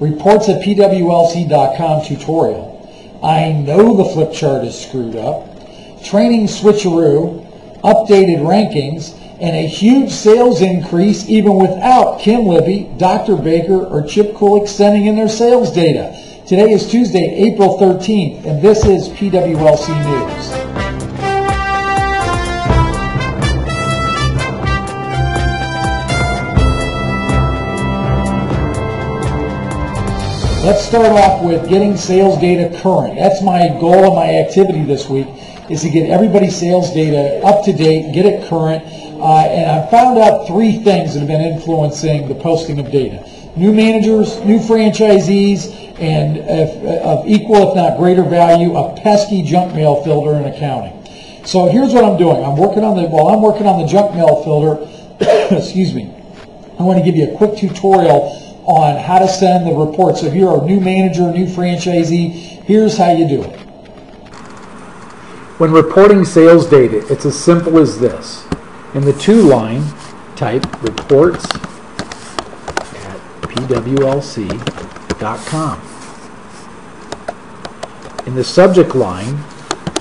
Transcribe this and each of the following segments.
reports at PWLC.com tutorial. I know the flip chart is screwed up. Training switcheroo, updated rankings, and a huge sales increase even without Kim Libby, Dr. Baker, or Chip Kulik sending in their sales data. Today is Tuesday, April 13th, and this is PWLC News. Let's start off with getting sales data current. That's my goal and my activity this week, is to get everybody's sales data up to date, get it current. And I found out three things that have been influencing the posting of data. New managers, new franchisees, and of equal if not greater value, a pesky junk mail filter in accounting. So here's what I'm doing. While I'm working on the junk mail filter, excuse me, I want to give you a quick tutorial on how to send the report. So if you're a new manager, new franchisee, here's how you do it. When reporting sales data, it's as simple as this. In the to line, type reports at PWLC.com. In the subject line,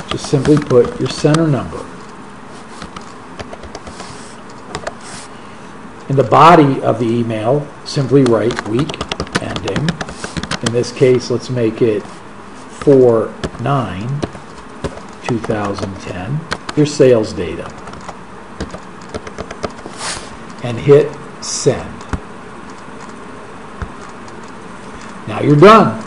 just simply put your center number. In the body of the email, simply write week ending. In this case, let's make it 4/9/2010. Your sales data. And hit send. Now you're done.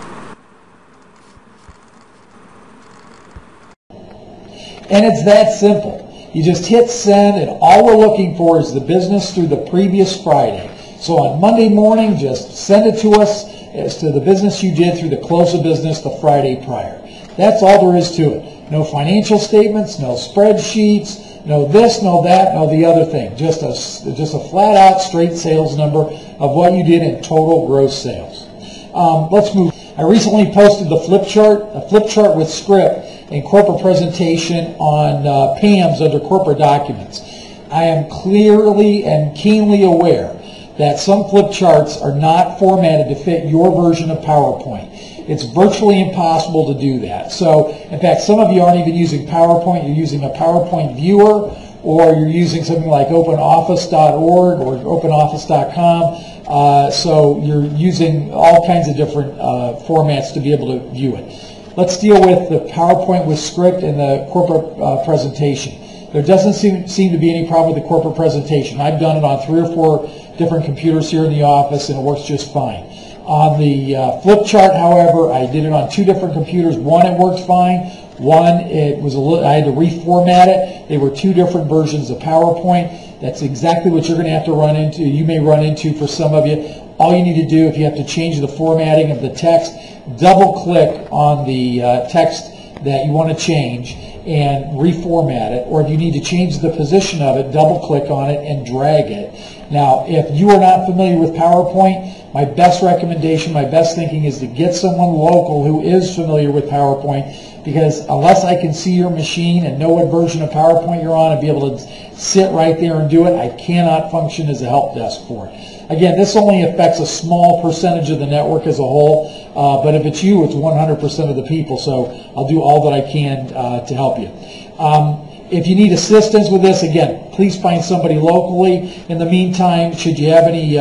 And it's that simple. You just hit send, and all we're looking for is the business through the previous Friday. So on Monday morning, just send it to us as to the business you did through the close of business the Friday prior. That's all there is to it. No financial statements, no spreadsheets, no this, no that, no the other thing. Just a flat out straight sales number of what you did in total gross sales. Let's move. I recently posted the flip chart, a flip chart with script and corporate presentation on PAMS under corporate documents. I am clearly and keenly aware that some flip charts are not formatted to fit your version of PowerPoint. It's virtually impossible to do that. So, in fact, some of you aren't even using PowerPoint. You're using a PowerPoint viewer, or you're using something like openoffice.org or openoffice.com. So you're using all kinds of different formats to be able to view it. Let's deal with the PowerPoint with script and the corporate presentation. There doesn't seem to be any problem with the corporate presentation. I've done it on 3 or 4 different computers here in the office, and it works just fine. On the flip chart, however, I did it on 2 different computers. One, it worked fine. One, it was I had to reformat it. They were 2 different versions of PowerPoint. That's exactly what you're going to have to run into. You may run into for some of you. All you need to do, if you have to change the formatting of the text, double-click on the text that you want to change and reformat it. Or if you need to change the position of it, double-click on it and drag it. Now, if you are not familiar with PowerPoint, my best recommendation, my best thinking is to get someone local who is familiar with PowerPoint, because unless I can see your machine and know what version of PowerPoint you're on and be able to sit right there and do it, I cannot function as a help desk for it. Again, this only affects a small percentage of the network as a whole, but if it's you, it's 100% of the people, so I'll do all that I can to help you. If you need assistance with this, again, please find somebody locally. In the meantime, should you have any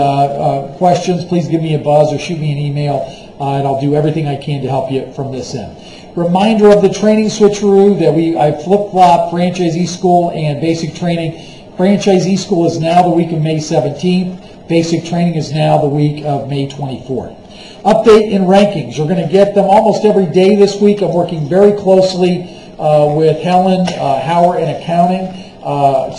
questions, please give me a buzz or shoot me an email, and I'll do everything I can to help you from this end. Reminder of the training switcheroo that I flip-flop franchisee school and basic training. Franchisee school is now the week of May 17th. Basic training is now the week of May 24th. Update in rankings. You're going to get them almost every day this week. I'm working very closely with Helen Howard in accounting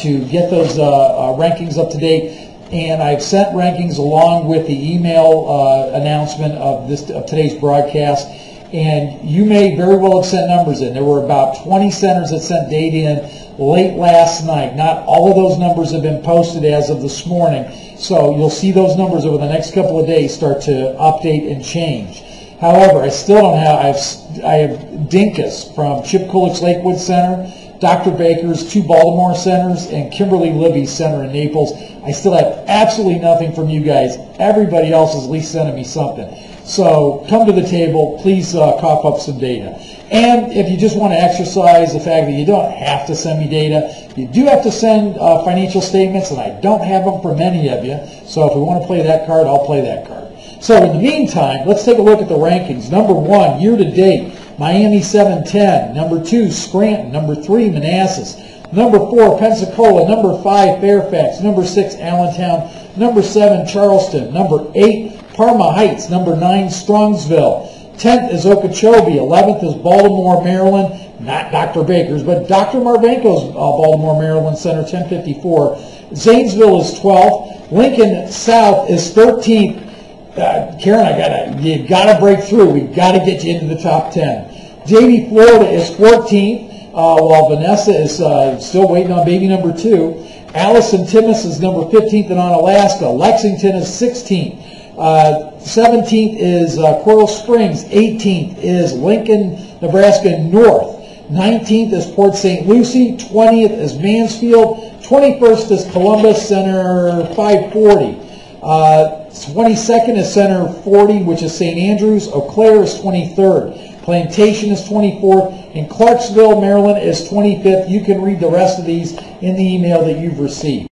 to get those rankings up to date. And I've sent rankings along with the email announcement of today's broadcast. And you may very well have sent numbers in. There were about 20 centers that sent data in late last night. Not all of those numbers have been posted as of this morning. So you'll see those numbers over the next couple of days start to update and change. However, I still don't have, I have Dinkus from Chip Kulik's Lakewood Center, Dr. Baker's 2 Baltimore centers, and Kimberly Libby's center in Naples. I still have absolutely nothing from you guys. Everybody else is at least sending me something. So come to the table. Please cough up some data. And if you just want to exercise the fact that you don't have to send me data, you do have to send financial statements, and I don't have them for many of you. So if we want to play that card, I'll play that card. So in the meantime, let's take a look at the rankings. Number 1, year-to-date, Miami 710. Number 2, Scranton. Number 3, Manassas. Number 4, Pensacola. Number 5, Fairfax. Number 6, Allentown. Number 7, Charleston. Number 8, Parma Heights. Number 9, Strongsville. 10th is Okeechobee. 11th is Baltimore, Maryland. Not Dr. Baker's, but Dr. Marvenko's Baltimore, Maryland Center, 1054. Zanesville is 12th. Lincoln South is 13th. Karen, you gotta break through. We gotta get you into the top 10. Davie, Florida is 14th, while Vanessa is still waiting on baby number 2. Allison Timmis is number 15th in Onalaska. Lexington is 16th. 17th is Coral Springs. 18th is Lincoln, Nebraska North. 19th is Port St. Lucie. 20th is Mansfield. 21st is Columbus Center 540. 22nd is Center 40, which is St. Andrews. Eau Claire is 23rd. Plantation is 24th. And Clarksville, Maryland is 25th. You can read the rest of these in the email that you've received.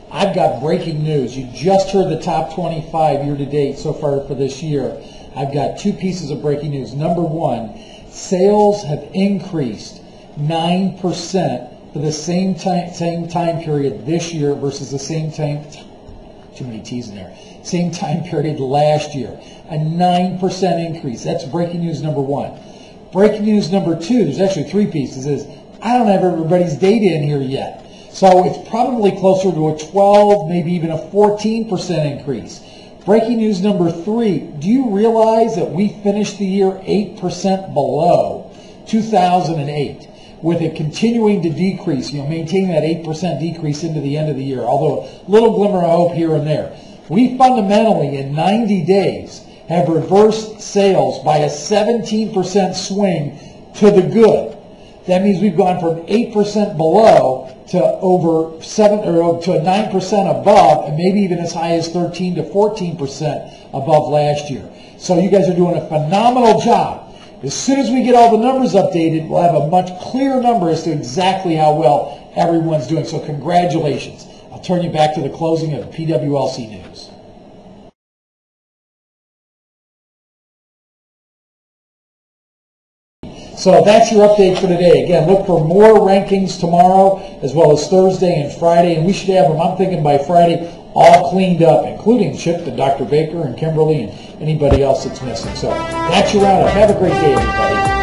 I've got breaking news. You just heard the top 25 year-to-date so far for this year. I've got 2 pieces of breaking news. Number 1, sales have increased 9% for the same time period this year versus the same time, too many T's in there, same time period last year. A 9% increase. That's breaking news number 1. Breaking news number 2, there's actually 3 pieces, is I don't have everybody's data in here yet. So it's probably closer to a 12, maybe even a 14% increase. Breaking news number 3, do you realize that we finished the year 8% below 2008 with it continuing to decrease, maintaining that 8% decrease into the end of the year, although a little glimmer of hope here and there. We fundamentally, in 90 days, have reversed sales by a 17% swing to the good. That means we've gone from 8% below to over 7 or to 9% above, and maybe even as high as 13 to 14% above last year. So you guys are doing a phenomenal job. As soon as we get all the numbers updated, we'll have a much clearer number as to exactly how well everyone's doing. So congratulations. I'll turn you back to the closing of PWLC News. So that's your update for today. Again, look for more rankings tomorrow as well as Thursday and Friday. And we should have them, I'm thinking, by Friday, all cleaned up, including shipped to Dr. Baker and Kimberly and anybody else that's missing. So that's your roundup. Have a great day, everybody.